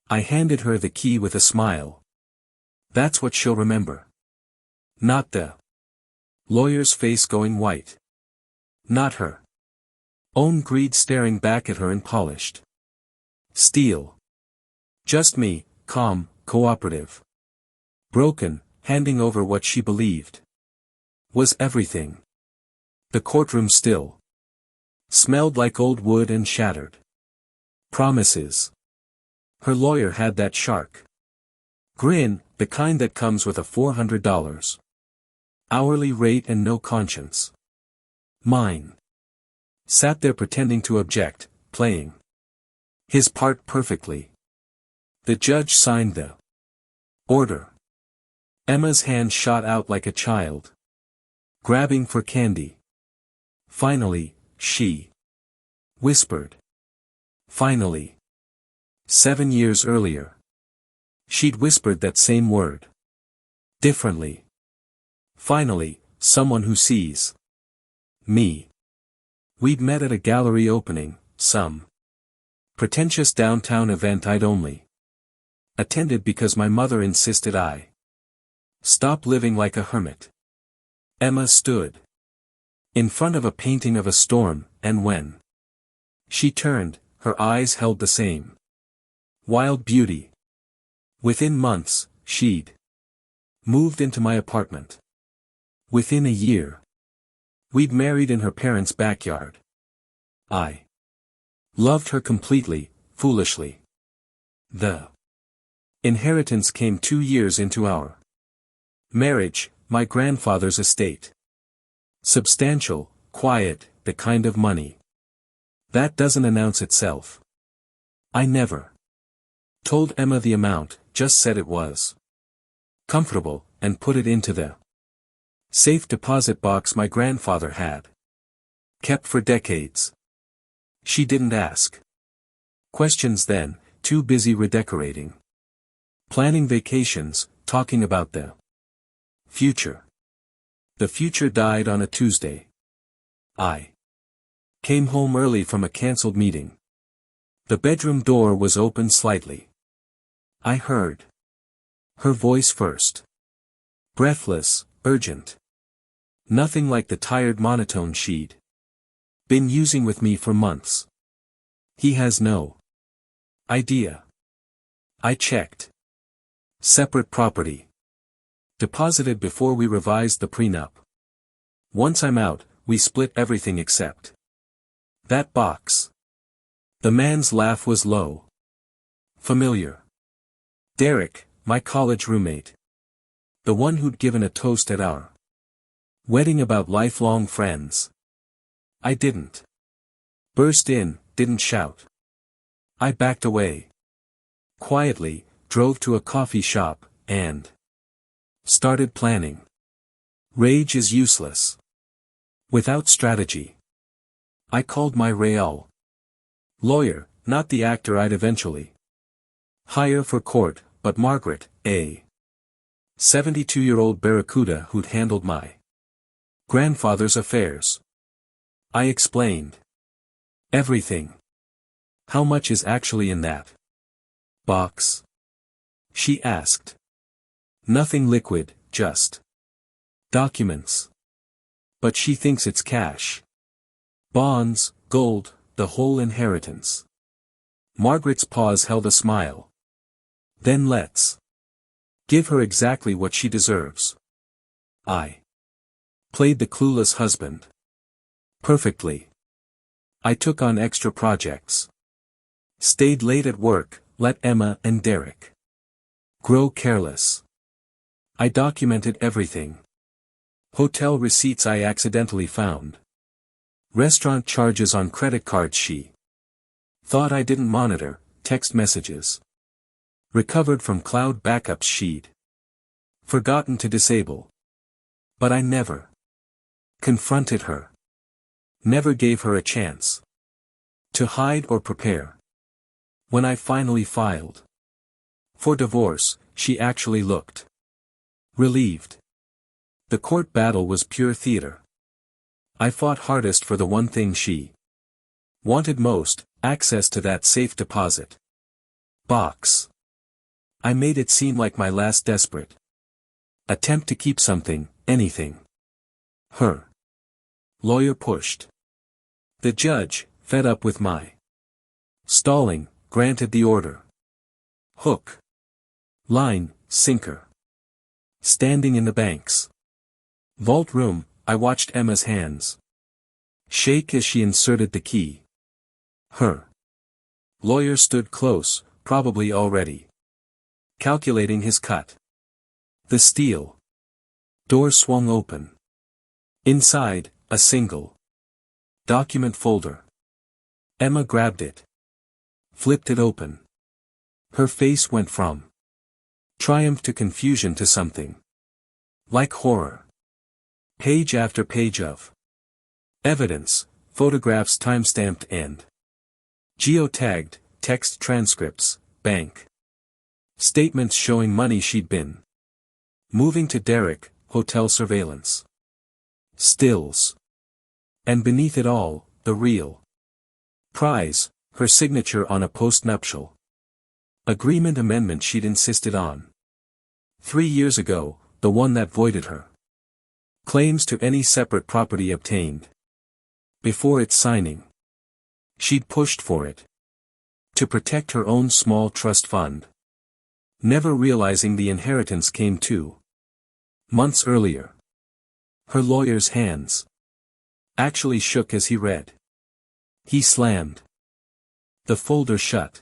I handed her the key with a smile. That's what she'll remember. Not the lawyer's face going white. Not her own greed staring back at her in polished steel. Just me, calm, cooperative. Broken, handing over what she believed was everything. The courtroom still smelled like old wood and shattered promises. Her lawyer had that shark grin, the kind that comes with a $400 hourly rate and no conscience. Mine sat there pretending to object, playing his part perfectly. The judge signed the order. Emma's hand shot out like a child grabbing for candy. Finally, she whispered. Finally. 7 years earlier, she'd whispered that same word differently. Finally, someone who sees me. We'd met at a gallery opening, some pretentious downtown event I'd only attended because my mother insisted I stop living like a hermit. Emma stood in front of a painting of a storm, and when she turned, her eyes held the same wild beauty. Within months, she'd moved into my apartment. Within a year, we'd married in her parents' backyard. I loved her completely, foolishly. The inheritance came 2 years into our marriage, my grandfather's estate. Substantial, quiet, the kind of money that doesn't announce itself. I never told Emma the amount, just said it was comfortable, and put it into the safe deposit box my grandfather had kept for decades. She didn't ask questions then, too busy redecorating, planning vacations, talking about the future. The future died on a Tuesday. I came home early from a cancelled meeting. The bedroom door was open slightly. I heard her voice first. Breathless, urgent. Nothing like the tired monotone she'd been using with me for months. He has no idea. I checked. Separate property. Deposited before we revised the prenup. Once I'm out, we split everything except that box. The man's laugh was low. Familiar. Derek, my college roommate. The one who'd given a toast at our wedding about lifelong friends. I didn't burst in, didn't shout. I backed away. Quietly, drove to a coffee shop, and started planning. Rage is useless without strategy. I called my real lawyer, not the actor I'd eventually hire for court, but Margaret, a 72-year-old barracuda who'd handled my grandfather's affairs. I explained everything. How much is actually in that box? She asked. Nothing liquid, just documents. But she thinks it's cash. Bonds, gold, the whole inheritance. Margaret's pause held a smile. Then let's give her exactly what she deserves. I played the clueless husband perfectly. I took on extra projects. Stayed late at work, let Emma and Derek grow careless. I documented everything. Hotel receipts I accidentally found. Restaurant charges on credit cards she thought I didn't monitor, text messages recovered from cloud backups she'd forgotten to disable. But I never confronted her. Never gave her a chance to hide or prepare. When I finally filed for divorce, she actually looked relieved. The court battle was pure theater. I fought hardest for the one thing she wanted most, access to that safe deposit box. I made it seem like my last desperate attempt to keep something, anything. Her lawyer pushed. The judge, fed up with my stalling, granted the order. Hook, line, sinker. Standing in the bank's vault room, I watched Emma's hands shake as she inserted the key. Her lawyer stood close, probably already calculating his cut. The steel door swung open. Inside, a single document folder. Emma grabbed it. Flipped it open. Her face went from triumph to confusion to something like horror. Page after page of evidence, photographs timestamped and geotagged, text transcripts, bank statements showing money she'd been moving to Derek, hotel surveillance stills. And beneath it all, the real prize, her signature on a post-nuptial agreement amendment she'd insisted on 3 years ago, the one that voided her claims to any separate property obtained before its signing. She'd pushed for it to protect her own small trust fund, never realizing the inheritance came 2 months earlier. Her lawyer's hands actually shook as he read. He slammed the folder shut.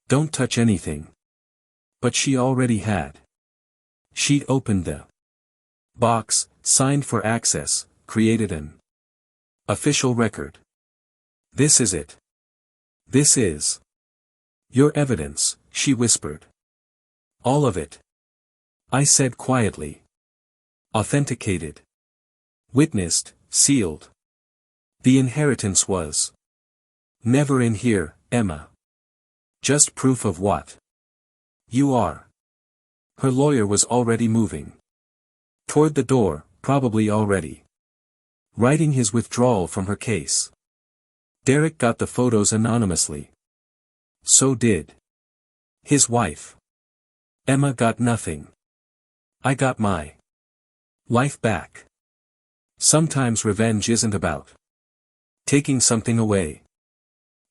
Don't touch anything. But she already had. She'd opened the box, signed for access, created an official record. This is it. This is your evidence, she whispered. All of it. I said quietly. Authenticated. Witnessed, sealed. The inheritance was never in here, Emma. Just proof of what you are. Her lawyer was already moving toward the door, probably already writing his withdrawal from her case. Derek got the photos anonymously. So did his wife. Emma got nothing. I got my life back. Sometimes revenge isn't about taking something away.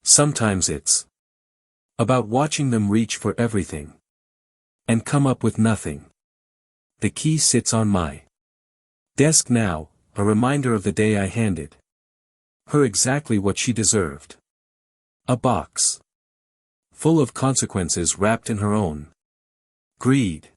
Sometimes it's about watching them reach for everything and come up with nothing. The key sits on my desk now, a reminder of the day I handed her exactly what she deserved. A box full of consequences wrapped in her own greed.